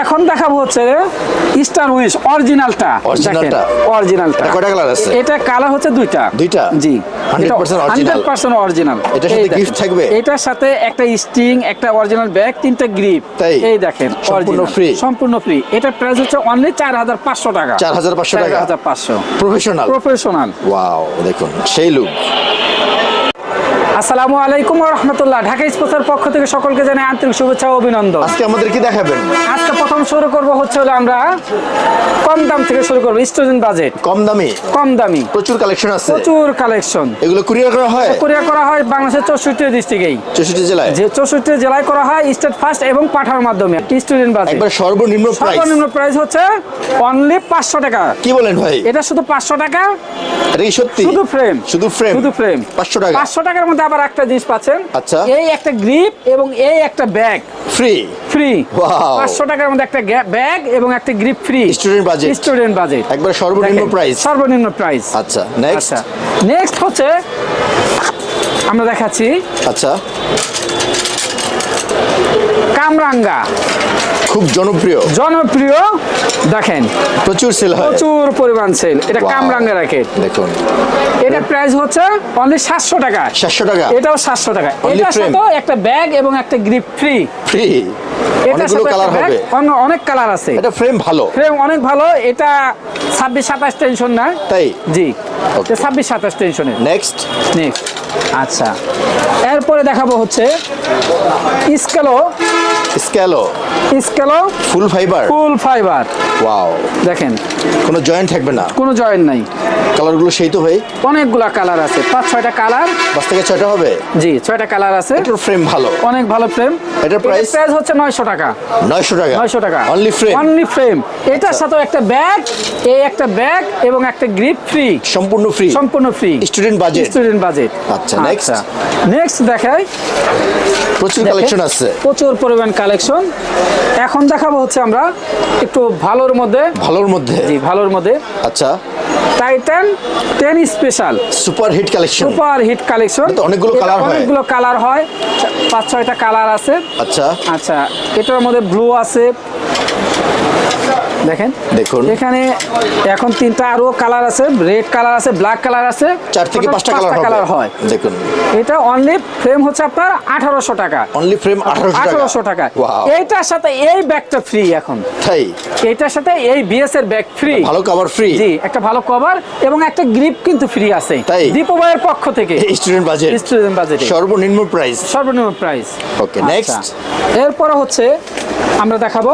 এখন দেখাবো হচ্ছে স্টার উইশ অরিজিনালটা। অরিজিনালটা কয়টা কালার আছে? এটা কালার হচ্ছে দুইটা। জি 100% অরিজিনাল। এটার সাথে গিফট থাকবে? এটার সাথে একটা স্টিং, একটা অরিজিনাল ব্যাগ, 3টা গ্রিপ। এই দেখেন সম্পূর্ণ ফ্রি। সম্পূর্ণ ফ্রি। এটার প্রাইস হচ্ছে অনলি 4500 টাকা। 4500 টাকা। 4500 প্রফেশনাল। ওয়াও, দেখুন সেই লুক। আসসালামু আলাইকুম ওয়া রাহমাতুল্লাহ। ঢাকা স্পোর্টসের পক্ষ থেকে সকলকে জানাই আন্তরিক শুভেচ্ছা ও অভিনন্দন। আজকে আমাদের কি দেখাবেন? আজকে প্রথম শুরু করব হচ্ছে আমরা কম দাম থেকে শুরু করব। স্টুডেন্ট বাজেট, কম দামি প্রচুর কালেকশন আছে। এগুলো কুরিয়ার করা হয়? কুরিয়ার করা হয় বাংলাদেশের 64 ডিস্ট্রিক্টেই, 64 জেলায়। 64 জেলায় করা হয় স্টেট ফার্স্ট এবং পাঠানোর মাধ্যমে। স্টুডেন্ট বাজেট একবার সর্বনিম্ন প্রাইস হচ্ছে অনলি 500 টাকা। কি বলেন ভাই? এটা শুধু 500 টাকা। এটা কি সত্যি? শুধু ফ্রেম 500 টাকা। 500 টাকার মধ্যে আবার একটা জিনিস পাচ্ছেন। আচ্ছা, এই একটা গ্রিপ এবং এই একটা ব্যাগ ফ্রি। ওয়াও, 500 টাকার মধ্যে একটা ব্যাগ এবং একটা গ্রিপ ফ্রি। স্টুডেন্ট বাজেট একবার সর্বনিম্ন প্রাইস। আচ্ছা, নেক্সট হচ্ছে আমরা দেখাচ্ছি। আচ্ছা, কামরাঙ্গা খুব জনপ্রিয়। দেখেন প্রচুর সেল হয়, প্রচুর পরিমাণ সেল। এটা কামরাঙ্গা র্যাকেট। দেখুন এটা প্রাইস হচ্ছে অনলি 700 টাকা। এটাও 700 টাকা। এটার সাথে একটা ব্যাগ এবং একটা গ্রিপ ফ্রি। অনেকগুলো কালার হবে, অনেক কালার আছে। এটা ফ্রেম অনেক ভালো। এটা 26-27 টেনশন না, তাই জি 26-27 টেনশনের। নেক্সট আচ্ছা, এরপরে দেখাবো হচ্ছে স্কেলো ফুল ফাইবার। ওয়াও, দেখেন কোনো জয়েন্ট থাকবে না, কোনো জয়েন্ট নাই। কালারগুলো সেই তো ভাই? অনেকগুলা কালার আছে, 5-6টা কালার। 5 থেকে 6টা হবে? জি, 6টা কালার আছে। এটার ফ্রেম ভালো, অনেক ভালো ফ্রেম। এটার প্রাইস হচ্ছে 900 টাকা। 900 টাকা অনলি ফ্রেম। এটার সাথে একটা ব্যাগ, এবং একটা গ্রিপ ফ্রি। সম্পূর্ণ ফ্রি। Student budget. আচ্ছা, নেক্সট দেখাই। প্রচুর কালেকশন আছে, প্রচুর পরিমাণ কালেকশন। এখন দেখাবো হচ্ছে আমরা একটু ভালোর মধ্যে। আচ্ছা, Titan 10 special super hit collection. অনেকগুলো কালার হয়, 5-6টা কালার আছে। আচ্ছা, এটার মধ্যে ব্লু আছে। দেখুন এখানে এখন 3টা আরো কালার আছে। রেড কালার আছে, ব্ল্যাক কালার আছে, 4 থেকে 5টা কালার হয়। দেখুন এটা অনলি ফ্রেম হচ্ছে আপনার 1800 টাকা। অনলি ফ্রেম 1800 টাকা। এইটার সাথে এই ব্যাগটা ফ্রি এখন। এইটার সাথে এই বিএস এর ব্যাগ ফ্রি, ভালো কভার ফ্রি। জি, একটা ভালো কভার এবং একটা গ্রিপ কিন্তু ফ্রি আছে দীপু ভাইয়ের পক্ষ থেকে। স্টুডেন্ট বাজেট সর্বনিম্ন প্রাইস। ওকে, নেক্সট। এরপর হচ্ছে আমরা দেখাবো